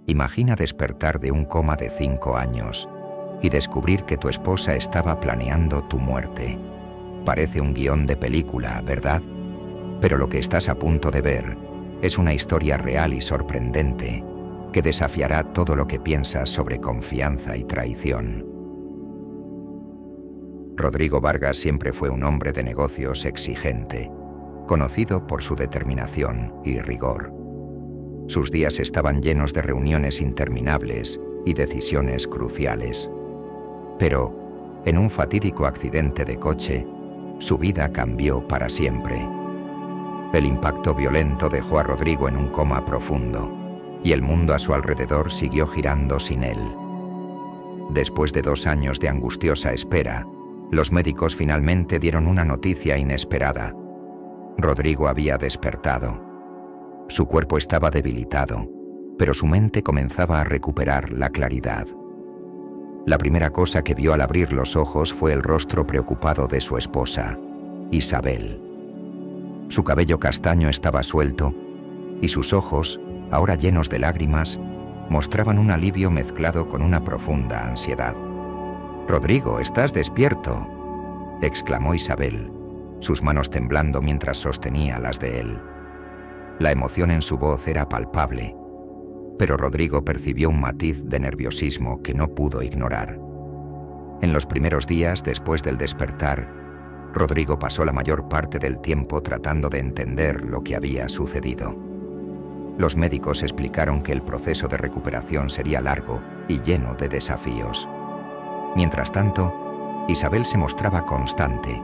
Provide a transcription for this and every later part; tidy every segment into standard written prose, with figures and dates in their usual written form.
Imagina despertar de un coma de 5 años y descubrir que tu esposa estaba planeando tu muerte. Parece un guión de película, ¿verdad? Pero lo que estás a punto de ver es una historia real y sorprendente que desafiará todo lo que piensas sobre confianza y traición. Rodrigo Vargas siempre fue un hombre de negocios exigente, conocido por su determinación y rigor. Sus días estaban llenos de reuniones interminables y decisiones cruciales. Pero, en un fatídico accidente de coche, su vida cambió para siempre. El impacto violento dejó a Rodrigo en un coma profundo, y el mundo a su alrededor siguió girando sin él. Después de 2 años de angustiosa espera, los médicos finalmente dieron una noticia inesperada. Rodrigo había despertado. Su cuerpo estaba debilitado, pero su mente comenzaba a recuperar la claridad. La primera cosa que vio al abrir los ojos fue el rostro preocupado de su esposa, Isabel. Su cabello castaño estaba suelto y sus ojos, ahora llenos de lágrimas, mostraban un alivio mezclado con una profunda ansiedad. «Rodrigo, ¿estás despierto?», exclamó Isabel, sus manos temblando mientras sostenía las de él. La emoción en su voz era palpable, pero Rodrigo percibió un matiz de nerviosismo que no pudo ignorar. En los primeros días después del despertar, Rodrigo pasó la mayor parte del tiempo tratando de entender lo que había sucedido. Los médicos explicaron que el proceso de recuperación sería largo y lleno de desafíos. Mientras tanto, Isabel se mostraba constante,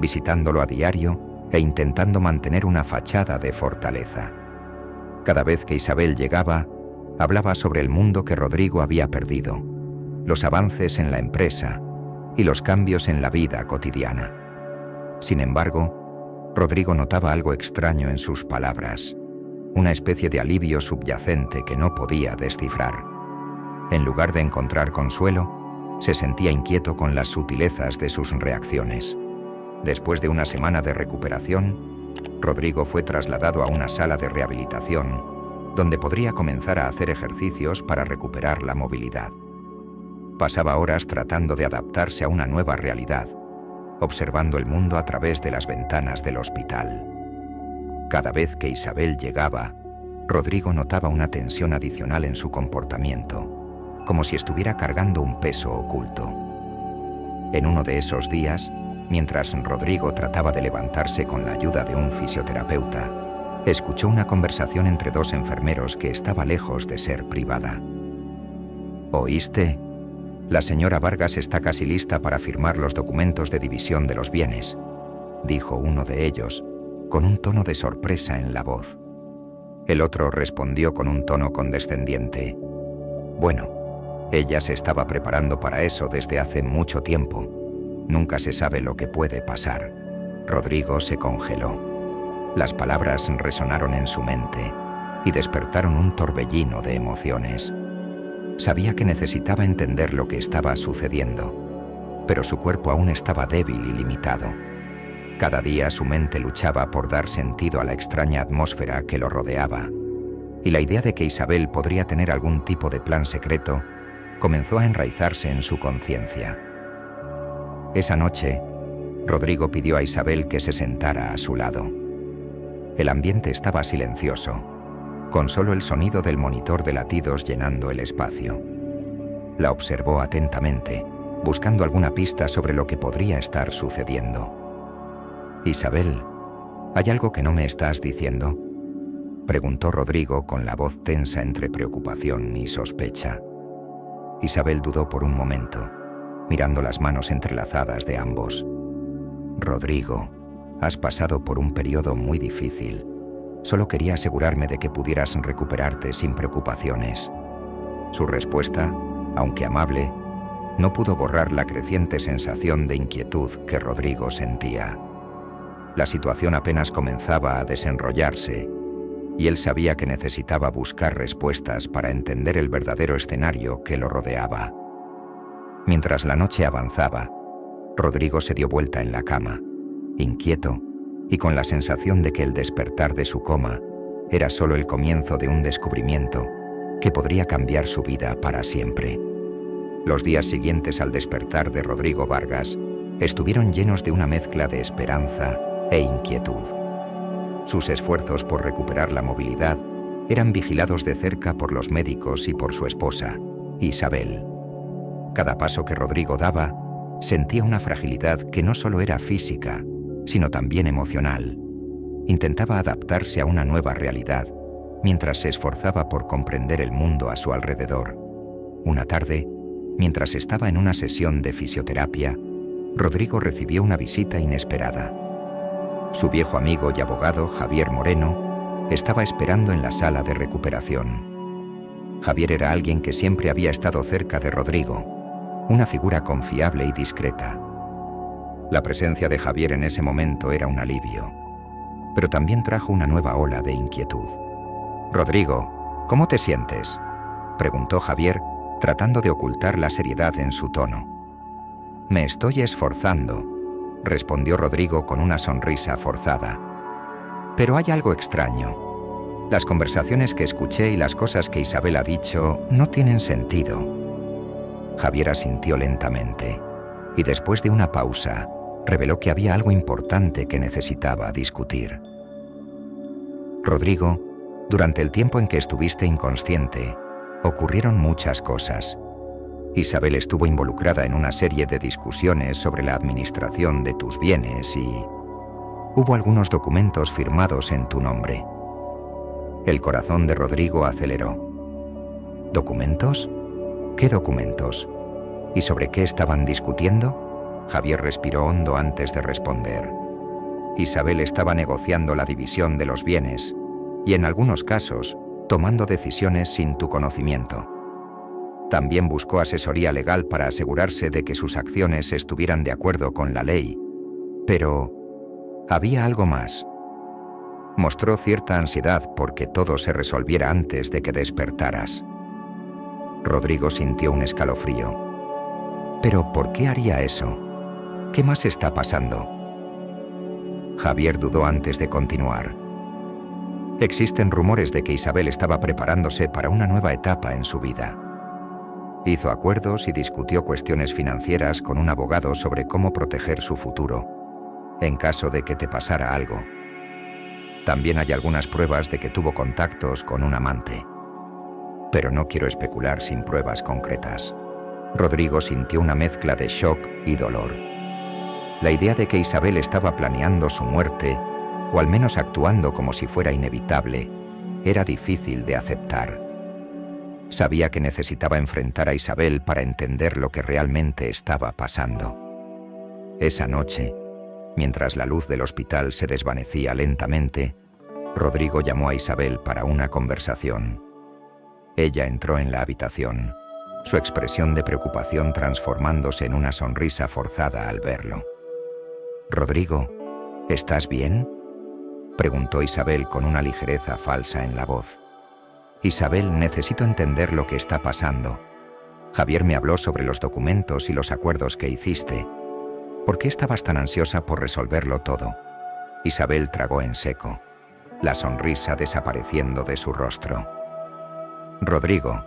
visitándolo a diario e intentando mantener una fachada de fortaleza. Cada vez que Isabel llegaba, hablaba sobre el mundo que Rodrigo había perdido, los avances en la empresa y los cambios en la vida cotidiana. Sin embargo, Rodrigo notaba algo extraño en sus palabras, una especie de alivio subyacente que no podía descifrar. En lugar de encontrar consuelo, se sentía inquieto con las sutilezas de sus reacciones. Después de una semana de recuperación, Rodrigo fue trasladado a una sala de rehabilitación, donde podría comenzar a hacer ejercicios para recuperar la movilidad. Pasaba horas tratando de adaptarse a una nueva realidad, observando el mundo a través de las ventanas del hospital. Cada vez que Isabel llegaba, Rodrigo notaba una tensión adicional en su comportamiento, como si estuviera cargando un peso oculto. En uno de esos días, mientras Rodrigo trataba de levantarse con la ayuda de un fisioterapeuta, escuchó una conversación entre 2 enfermeros que estaba lejos de ser privada. «¿Oíste? La señora Vargas está casi lista para firmar los documentos de división de los bienes», dijo uno de ellos, con un tono de sorpresa en la voz. El otro respondió con un tono condescendiente: «Bueno, ella se estaba preparando para eso desde hace mucho tiempo. Nunca se sabe lo que puede pasar». Rodrigo se congeló. Las palabras resonaron en su mente y despertaron un torbellino de emociones. Sabía que necesitaba entender lo que estaba sucediendo, pero su cuerpo aún estaba débil y limitado. Cada día su mente luchaba por dar sentido a la extraña atmósfera que lo rodeaba, y la idea de que Isabel podría tener algún tipo de plan secreto comenzó a enraizarse en su conciencia. Esa noche, Rodrigo pidió a Isabel que se sentara a su lado. El ambiente estaba silencioso, con solo el sonido del monitor de latidos llenando el espacio. La observó atentamente, buscando alguna pista sobre lo que podría estar sucediendo. «Isabel, ¿hay algo que no me estás diciendo?», preguntó Rodrigo con la voz tensa entre preocupación y sospecha. Isabel dudó por un momento, mirando las manos entrelazadas de ambos. «Rodrigo, has pasado por un periodo muy difícil. Solo quería asegurarme de que pudieras recuperarte sin preocupaciones». Su respuesta, aunque amable, no pudo borrar la creciente sensación de inquietud que Rodrigo sentía. La situación apenas comenzaba a desenrollarse, y él sabía que necesitaba buscar respuestas para entender el verdadero escenario que lo rodeaba. Mientras la noche avanzaba, Rodrigo se dio vuelta en la cama, inquieto y con la sensación de que el despertar de su coma era solo el comienzo de un descubrimiento que podría cambiar su vida para siempre. Los días siguientes al despertar de Rodrigo Vargas estuvieron llenos de una mezcla de esperanza e inquietud. Sus esfuerzos por recuperar la movilidad eran vigilados de cerca por los médicos y por su esposa, Isabel. Cada paso que Rodrigo daba, sentía una fragilidad que no solo era física, sino también emocional. Intentaba adaptarse a una nueva realidad, mientras se esforzaba por comprender el mundo a su alrededor. Una tarde, mientras estaba en una sesión de fisioterapia, Rodrigo recibió una visita inesperada. Su viejo amigo y abogado, Javier Moreno, estaba esperando en la sala de recuperación. Javier era alguien que siempre había estado cerca de Rodrigo, una figura confiable y discreta. La presencia de Javier en ese momento era un alivio, pero también trajo una nueva ola de inquietud. «Rodrigo, ¿cómo te sientes?», preguntó Javier, tratando de ocultar la seriedad en su tono. «Me estoy esforzando», respondió Rodrigo con una sonrisa forzada. «Pero hay algo extraño. Las conversaciones que escuché y las cosas que Isabel ha dicho no tienen sentido». Javier asintió lentamente y después de una pausa reveló que había algo importante que necesitaba discutir. «Rodrigo, durante el tiempo en que estuviste inconsciente, ocurrieron muchas cosas. Isabel estuvo involucrada en una serie de discusiones sobre la administración de tus bienes y hubo algunos documentos firmados en tu nombre». El corazón de Rodrigo aceleró. ¿Documentos? ¿Qué documentos? ¿Y sobre qué estaban discutiendo? Javier respiró hondo antes de responder. Isabel estaba negociando la división de los bienes y, en algunos casos, tomando decisiones sin tu conocimiento. También buscó asesoría legal para asegurarse de que sus acciones estuvieran de acuerdo con la ley. Pero había algo más. Mostró cierta ansiedad porque todo se resolviera antes de que despertaras. Rodrigo sintió un escalofrío. ¿Pero por qué haría eso? ¿Qué más está pasando? Javier dudó antes de continuar. Existen rumores de que Isabel estaba preparándose para una nueva etapa en su vida. Hizo acuerdos y discutió cuestiones financieras con un abogado sobre cómo proteger su futuro, en caso de que te pasara algo. También hay algunas pruebas de que tuvo contactos con un amante. Pero no quiero especular sin pruebas concretas. Rodrigo sintió una mezcla de shock y dolor. La idea de que Isabel estaba planeando su muerte, o al menos actuando como si fuera inevitable, era difícil de aceptar. Sabía que necesitaba enfrentar a Isabel para entender lo que realmente estaba pasando. Esa noche, mientras la luz del hospital se desvanecía lentamente, Rodrigo llamó a Isabel para una conversación. Ella entró en la habitación, su expresión de preocupación transformándose en una sonrisa forzada al verlo. «Rodrigo, ¿estás bien?», preguntó Isabel con una ligereza falsa en la voz. «Isabel, necesito entender lo que está pasando. Javier me habló sobre los documentos y los acuerdos que hiciste. ¿Por qué estabas tan ansiosa por resolverlo todo?». Isabel tragó en seco, la sonrisa desapareciendo de su rostro. «Rodrigo,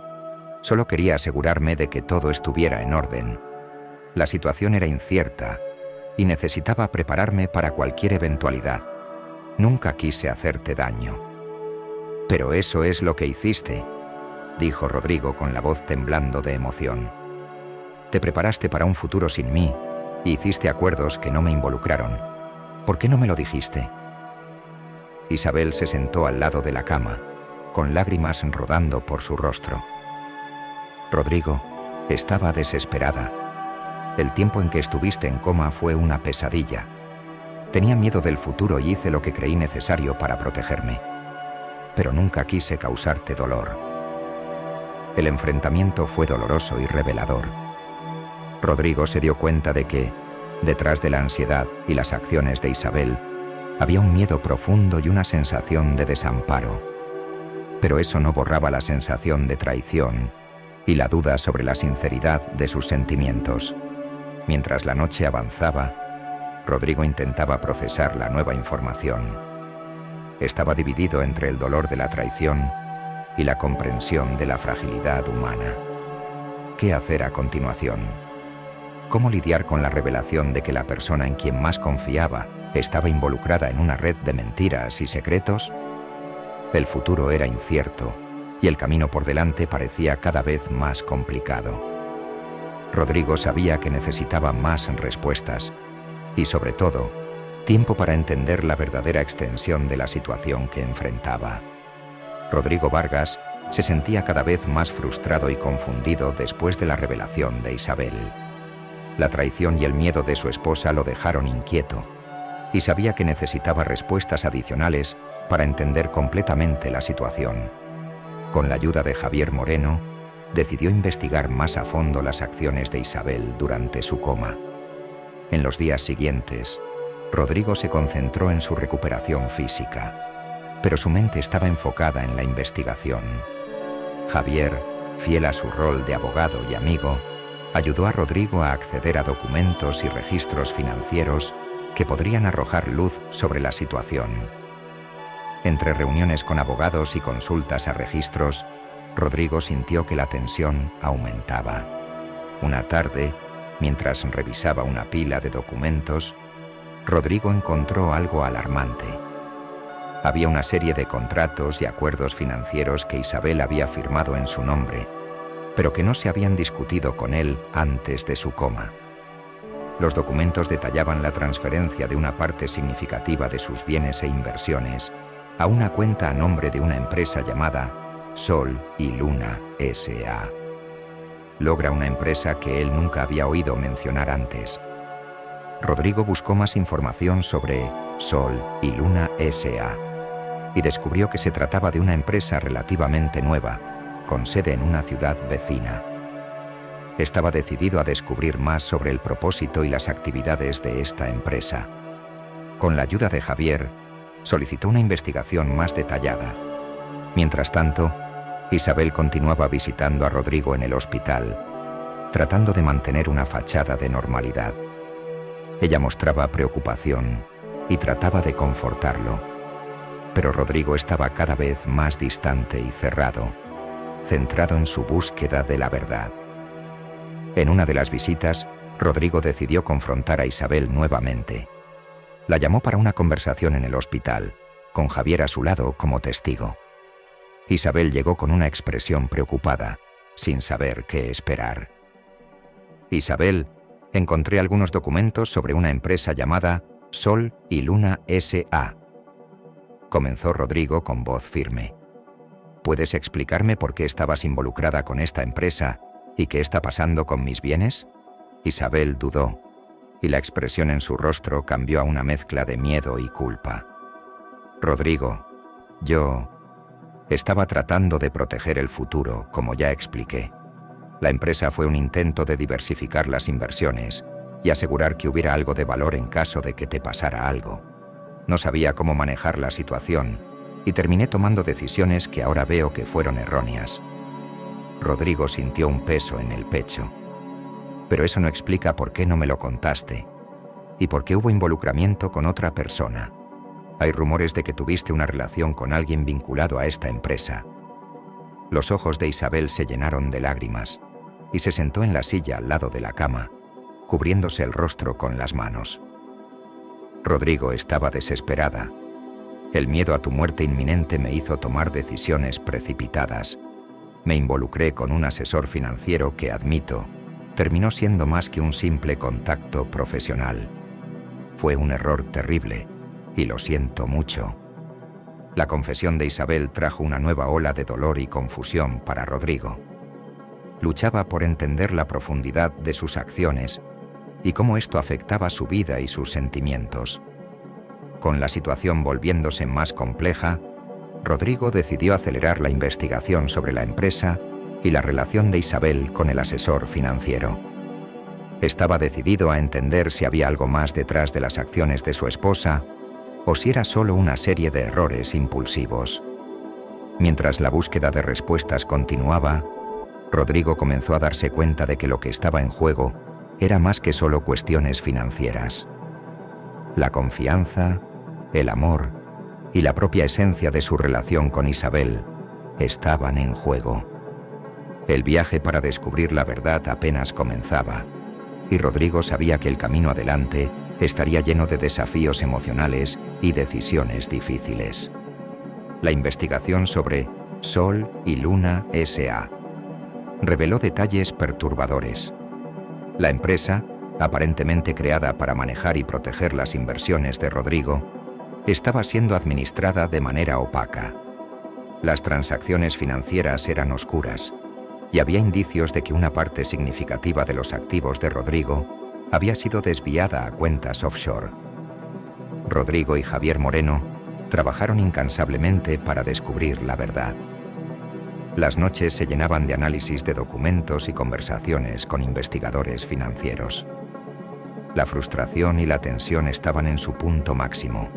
solo quería asegurarme de que todo estuviera en orden. La situación era incierta y necesitaba prepararme para cualquier eventualidad. Nunca quise hacerte daño». «Pero eso es lo que hiciste», dijo Rodrigo con la voz temblando de emoción. «Te preparaste para un futuro sin mí y hiciste acuerdos que no me involucraron. ¿Por qué no me lo dijiste?». Isabel se sentó al lado de la cama, con lágrimas rodando por su rostro. «Rodrigo, estaba desesperada. El tiempo en que estuviste en coma fue una pesadilla. Tenía miedo del futuro y hice lo que creí necesario para protegerme. Pero nunca quise causarte dolor». El enfrentamiento fue doloroso y revelador. Rodrigo se dio cuenta de que, detrás de la ansiedad y las acciones de Isabel, había un miedo profundo y una sensación de desamparo. Pero eso no borraba la sensación de traición y la duda sobre la sinceridad de sus sentimientos. Mientras la noche avanzaba, Rodrigo intentaba procesar la nueva información. Estaba dividido entre el dolor de la traición y la comprensión de la fragilidad humana. ¿Qué hacer a continuación? ¿Cómo lidiar con la revelación de que la persona en quien más confiaba estaba involucrada en una red de mentiras y secretos? El futuro era incierto y el camino por delante parecía cada vez más complicado. Rodrigo sabía que necesitaba más respuestas y, sobre todo, tiempo para entender la verdadera extensión de la situación que enfrentaba. Rodrigo Vargas se sentía cada vez más frustrado y confundido después de la revelación de Isabel. La traición y el miedo de su esposa lo dejaron inquieto y sabía que necesitaba respuestas adicionales para entender completamente la situación. Con la ayuda de Javier Moreno, decidió investigar más a fondo las acciones de Isabel durante su coma. En los días siguientes, Rodrigo se concentró en su recuperación física, pero su mente estaba enfocada en la investigación. Javier, fiel a su rol de abogado y amigo, ayudó a Rodrigo a acceder a documentos y registros financieros que podrían arrojar luz sobre la situación. Entre reuniones con abogados y consultas a registros, Rodrigo sintió que la tensión aumentaba. Una tarde, mientras revisaba una pila de documentos, Rodrigo encontró algo alarmante. Había una serie de contratos y acuerdos financieros que Isabel había firmado en su nombre, pero que no se habían discutido con él antes de su coma. Los documentos detallaban la transferencia de una parte significativa de sus bienes e inversiones a una cuenta a nombre de una empresa llamada Sol y Luna S.A. Logra una empresa que él nunca había oído mencionar antes. Rodrigo buscó más información sobre Sol y Luna S.A. y descubrió que se trataba de una empresa relativamente nueva, con sede en una ciudad vecina. Estaba decidido a descubrir más sobre el propósito y las actividades de esta empresa. Con la ayuda de Javier, solicitó una investigación más detallada. Mientras tanto, Isabel continuaba visitando a Rodrigo en el hospital, tratando de mantener una fachada de normalidad. Ella mostraba preocupación y trataba de confortarlo, pero Rodrigo estaba cada vez más distante y cerrado, centrado en su búsqueda de la verdad. En una de las visitas, Rodrigo decidió confrontar a Isabel nuevamente. La llamó para una conversación en el hospital, con Javier a su lado como testigo. Isabel llegó con una expresión preocupada, sin saber qué esperar. Isabel, encontré algunos documentos sobre una empresa llamada Sol y Luna S.A. Comenzó Rodrigo con voz firme. ¿Puedes explicarme por qué estabas involucrada con esta empresa y qué está pasando con mis bienes? Isabel dudó, y la expresión en su rostro cambió a una mezcla de miedo y culpa. Rodrigo, yo estaba tratando de proteger el futuro, como ya expliqué. La empresa fue un intento de diversificar las inversiones y asegurar que hubiera algo de valor en caso de que te pasara algo. No sabía cómo manejar la situación y terminé tomando decisiones que ahora veo que fueron erróneas. Rodrigo sintió un peso en el pecho. Pero eso no explica por qué no me lo contaste y por qué hubo involucramiento con otra persona. Hay rumores de que tuviste una relación con alguien vinculado a esta empresa. Los ojos de Isabel se llenaron de lágrimas y se sentó en la silla al lado de la cama, cubriéndose el rostro con las manos. Rodrigo estaba desesperada. El miedo a tu muerte inminente me hizo tomar decisiones precipitadas. Me involucré con un asesor financiero que, admito, terminó siendo más que un simple contacto profesional. Fue un error terrible y lo siento mucho. La confesión de Isabel trajo una nueva ola de dolor y confusión para Rodrigo. Luchaba por entender la profundidad de sus acciones y cómo esto afectaba su vida y sus sentimientos. Con la situación volviéndose más compleja, Rodrigo decidió acelerar la investigación sobre la empresa y la relación de Isabel con el asesor financiero. Estaba decidido a entender si había algo más detrás de las acciones de su esposa o si era solo una serie de errores impulsivos. Mientras la búsqueda de respuestas continuaba, Rodrigo comenzó a darse cuenta de que lo que estaba en juego era más que solo cuestiones financieras. La confianza, el amor y la propia esencia de su relación con Isabel estaban en juego. El viaje para descubrir la verdad apenas comenzaba, y Rodrigo sabía que el camino adelante estaría lleno de desafíos emocionales y decisiones difíciles. La investigación sobre Sol y Luna S.A. reveló detalles perturbadores. La empresa, aparentemente creada para manejar y proteger las inversiones de Rodrigo, estaba siendo administrada de manera opaca. Las transacciones financieras eran oscuras, y había indicios de que una parte significativa de los activos de Rodrigo había sido desviada a cuentas offshore. Rodrigo y Javier Moreno trabajaron incansablemente para descubrir la verdad. Las noches se llenaban de análisis de documentos y conversaciones con investigadores financieros. La frustración y la tensión estaban en su punto máximo,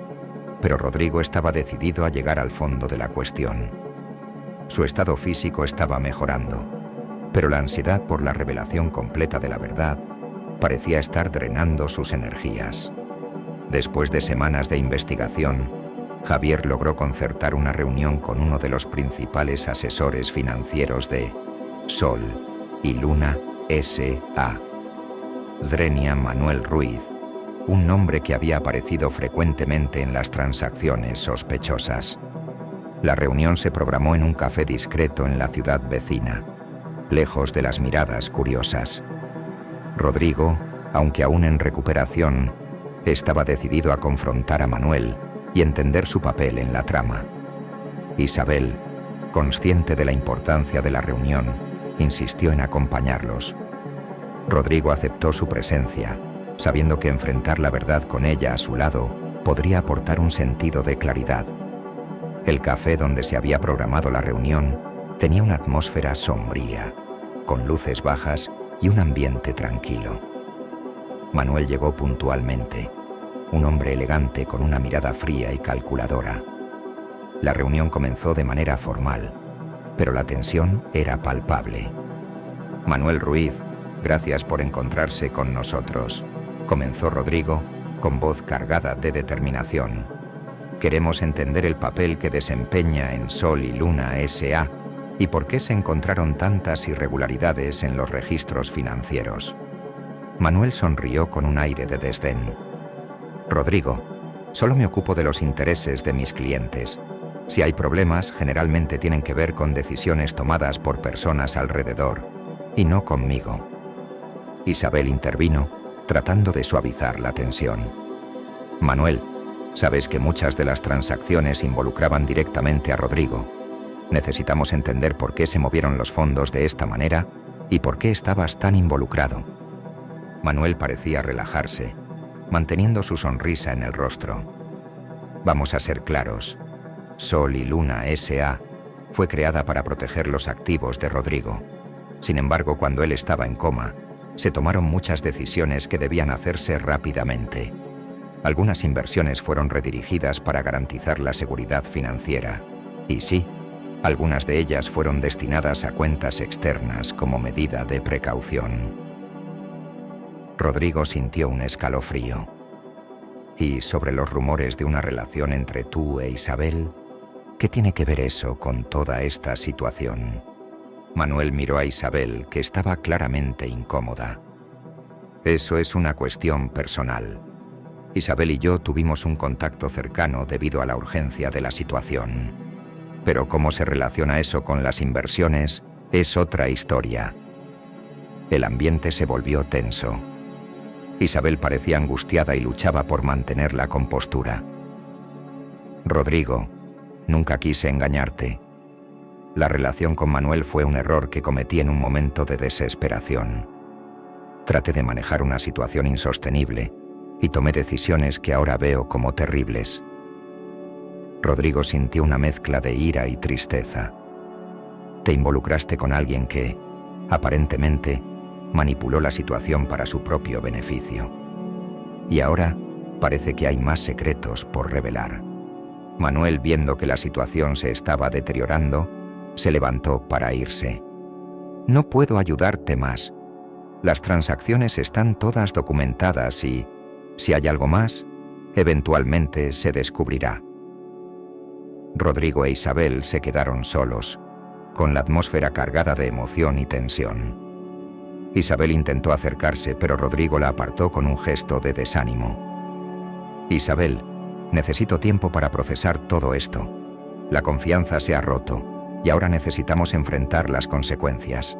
pero Rodrigo estaba decidido a llegar al fondo de la cuestión. Su estado físico estaba mejorando, pero la ansiedad por la revelación completa de la verdad parecía estar drenando sus energías. Después de semanas de investigación, Javier logró concertar una reunión con uno de los principales asesores financieros de Sol y Luna S.A., Drenia Manuel Ruiz, un nombre que había aparecido frecuentemente en las transacciones sospechosas. La reunión se programó en un café discreto en la ciudad vecina, lejos de las miradas curiosas. Rodrigo, aunque aún en recuperación, estaba decidido a confrontar a Manuel y entender su papel en la trama. Isabel, consciente de la importancia de la reunión, insistió en acompañarlos. Rodrigo aceptó su presencia, sabiendo que enfrentar la verdad con ella a su lado podría aportar un sentido de claridad. El café donde se había programado la reunión tenía una atmósfera sombría, con luces bajas y un ambiente tranquilo. Manuel llegó puntualmente, un hombre elegante con una mirada fría y calculadora. La reunión comenzó de manera formal, pero la tensión era palpable. Manuel Ruiz, gracias por encontrarse con nosotros, comenzó Rodrigo con voz cargada de determinación. Queremos entender el papel que desempeña en Sol y Luna S.A. y por qué se encontraron tantas irregularidades en los registros financieros. Manuel sonrió con un aire de desdén. Rodrigo, solo me ocupo de los intereses de mis clientes. Si hay problemas, generalmente tienen que ver con decisiones tomadas por personas alrededor, y no conmigo. Isabel intervino, tratando de suavizar la tensión. Manuel, sabes que muchas de las transacciones involucraban directamente a Rodrigo. Necesitamos entender por qué se movieron los fondos de esta manera y por qué estabas tan involucrado. Manuel parecía relajarse, manteniendo su sonrisa en el rostro. Vamos a ser claros. Sol y Luna S.A. fue creada para proteger los activos de Rodrigo. Sin embargo, cuando él estaba en coma, se tomaron muchas decisiones que debían hacerse rápidamente. Algunas inversiones fueron redirigidas para garantizar la seguridad financiera. Y sí, algunas de ellas fueron destinadas a cuentas externas como medida de precaución. Rodrigo sintió un escalofrío. Y sobre los rumores de una relación entre tú e Isabel, ¿qué tiene que ver eso con toda esta situación? Manuel miró a Isabel, que estaba claramente incómoda. Eso es una cuestión personal. Isabel y yo tuvimos un contacto cercano debido a la urgencia de la situación. Pero cómo se relaciona eso con las inversiones es otra historia. El ambiente se volvió tenso. Isabel parecía angustiada y luchaba por mantener la compostura. Rodrigo, nunca quise engañarte. La relación con Manuel fue un error que cometí en un momento de desesperación. Traté de manejar una situación insostenible y tomé decisiones que ahora veo como terribles. Rodrigo sintió una mezcla de ira y tristeza. Te involucraste con alguien que, aparentemente, manipuló la situación para su propio beneficio. Y ahora parece que hay más secretos por revelar. Manuel, viendo que la situación se estaba deteriorando, se levantó para irse. No puedo ayudarte más. Las transacciones están todas documentadas y, si hay algo más, eventualmente se descubrirá. Rodrigo e Isabel se quedaron solos, con la atmósfera cargada de emoción y tensión. Isabel intentó acercarse, pero Rodrigo la apartó con un gesto de desánimo. Isabel, necesito tiempo para procesar todo esto. La confianza se ha roto y ahora necesitamos enfrentar las consecuencias.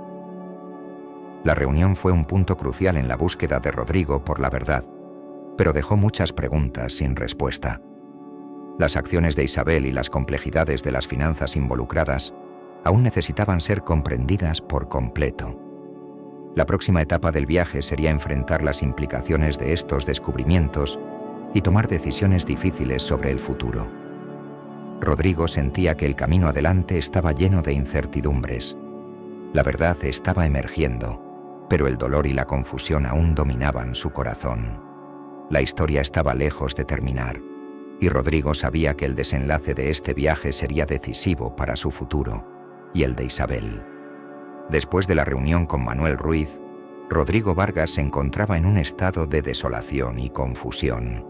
La reunión fue un punto crucial en la búsqueda de Rodrigo por la verdad, pero dejó muchas preguntas sin respuesta. Las acciones de Isabel y las complejidades de las finanzas involucradas aún necesitaban ser comprendidas por completo. La próxima etapa del viaje sería enfrentar las implicaciones de estos descubrimientos y tomar decisiones difíciles sobre el futuro. Rodrigo sentía que el camino adelante estaba lleno de incertidumbres. La verdad estaba emergiendo, pero el dolor y la confusión aún dominaban su corazón. La historia estaba lejos de terminar, y Rodrigo sabía que el desenlace de este viaje sería decisivo para su futuro y el de Isabel. Después de la reunión con Manuel Ruiz, Rodrigo Vargas se encontraba en un estado de desolación y confusión.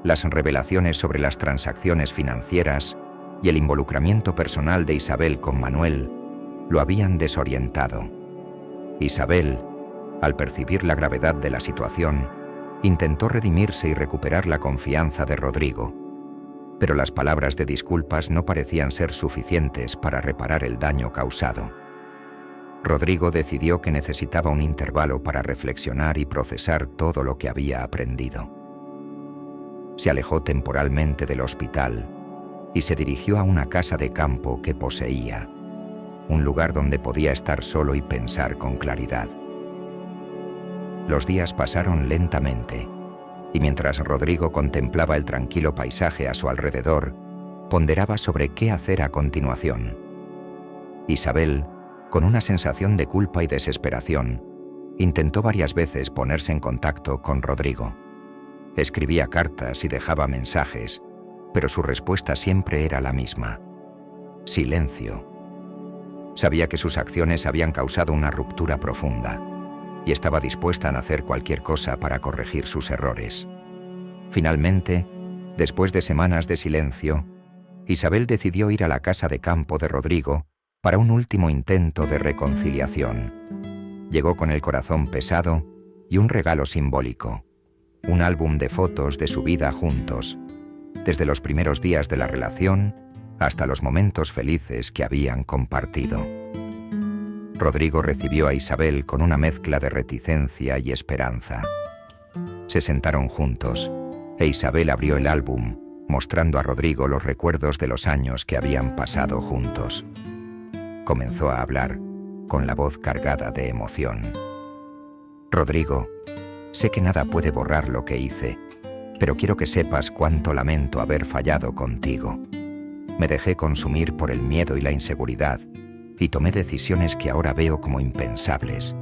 Las revelaciones sobre las transacciones financieras y el involucramiento personal de Isabel con Manuel lo habían desorientado. Isabel, al percibir la gravedad de la situación, intentó redimirse y recuperar la confianza de Rodrigo, pero las palabras de disculpas no parecían ser suficientes para reparar el daño causado. Rodrigo decidió que necesitaba un intervalo para reflexionar y procesar todo lo que había aprendido. Se alejó temporalmente del hospital y se dirigió a una casa de campo que poseía, un lugar donde podía estar solo y pensar con claridad. Los días pasaron lentamente, y mientras Rodrigo contemplaba el tranquilo paisaje a su alrededor, ponderaba sobre qué hacer a continuación. Isabel, con una sensación de culpa y desesperación, intentó varias veces ponerse en contacto con Rodrigo. Escribía cartas y dejaba mensajes, pero su respuesta siempre era la misma: silencio. Sabía que sus acciones habían causado una ruptura profunda, y estaba dispuesta a hacer cualquier cosa para corregir sus errores. Finalmente, después de semanas de silencio, Isabel decidió ir a la casa de campo de Rodrigo para un último intento de reconciliación. Llegó con el corazón pesado y un regalo simbólico: un álbum de fotos de su vida juntos, desde los primeros días de la relación hasta los momentos felices que habían compartido. Rodrigo recibió a Isabel con una mezcla de reticencia y esperanza. Se sentaron juntos, e Isabel abrió el álbum, mostrando a Rodrigo los recuerdos de los años que habían pasado juntos. Comenzó a hablar, con la voz cargada de emoción. Rodrigo, sé que nada puede borrar lo que hice, pero quiero que sepas cuánto lamento haber fallado contigo. Me dejé consumir por el miedo y la inseguridad, y tomé decisiones que ahora veo como impensables.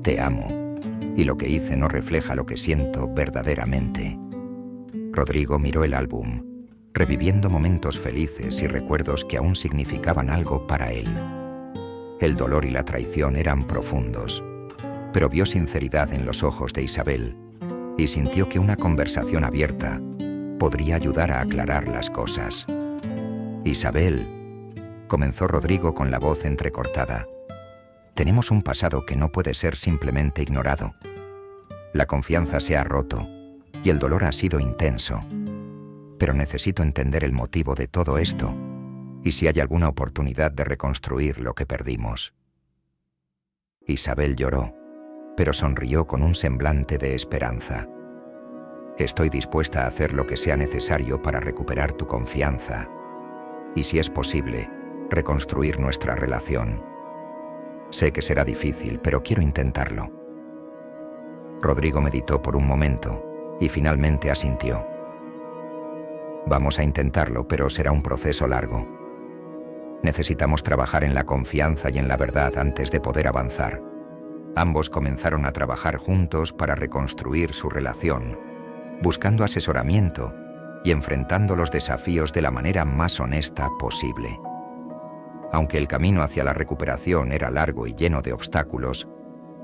Te amo, y lo que hice no refleja lo que siento verdaderamente. Rodrigo miró el álbum, reviviendo momentos felices y recuerdos que aún significaban algo para él. El dolor y la traición eran profundos, pero vio sinceridad en los ojos de Isabel y sintió que una conversación abierta podría ayudar a aclarar las cosas. Isabel, comenzó Rodrigo con la voz entrecortada, tenemos un pasado que no puede ser simplemente ignorado. La confianza se ha roto y el dolor ha sido intenso, pero necesito entender el motivo de todo esto y si hay alguna oportunidad de reconstruir lo que perdimos. Isabel lloró, pero sonrió con un semblante de esperanza. Estoy dispuesta a hacer lo que sea necesario para recuperar tu confianza y, si es posible, reconstruir nuestra relación. Sé que será difícil, pero quiero intentarlo. Rodrigo meditó por un momento y finalmente asintió. Vamos a intentarlo, pero será un proceso largo. Necesitamos trabajar en la confianza y en la verdad antes de poder avanzar. Ambos comenzaron a trabajar juntos para reconstruir su relación, buscando asesoramiento y enfrentando los desafíos de la manera más honesta posible. Aunque el camino hacia la recuperación era largo y lleno de obstáculos,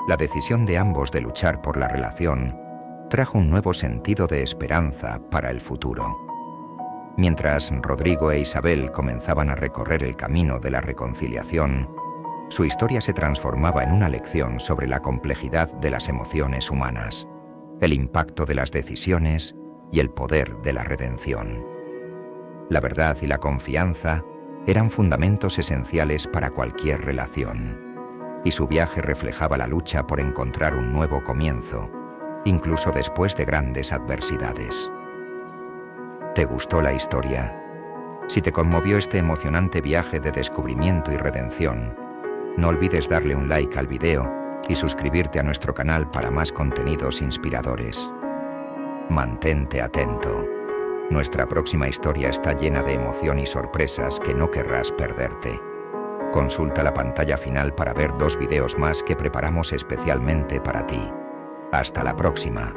la decisión de ambos de luchar por la relación trajo un nuevo sentido de esperanza para el futuro. Mientras Rodrigo e Isabel comenzaban a recorrer el camino de la reconciliación, su historia se transformaba en una lección sobre la complejidad de las emociones humanas, el impacto de las decisiones y el poder de la redención. La verdad y la confianza eran fundamentos esenciales para cualquier relación, y su viaje reflejaba la lucha por encontrar un nuevo comienzo, incluso después de grandes adversidades. ¿Te gustó la historia? Si te conmovió este emocionante viaje de descubrimiento y redención, no olvides darle un like al video y suscribirte a nuestro canal para más contenidos inspiradores. Mantente atento. Nuestra próxima historia está llena de emoción y sorpresas que no querrás perderte. Consulta la pantalla final para ver 2 videos más que preparamos especialmente para ti. Hasta la próxima.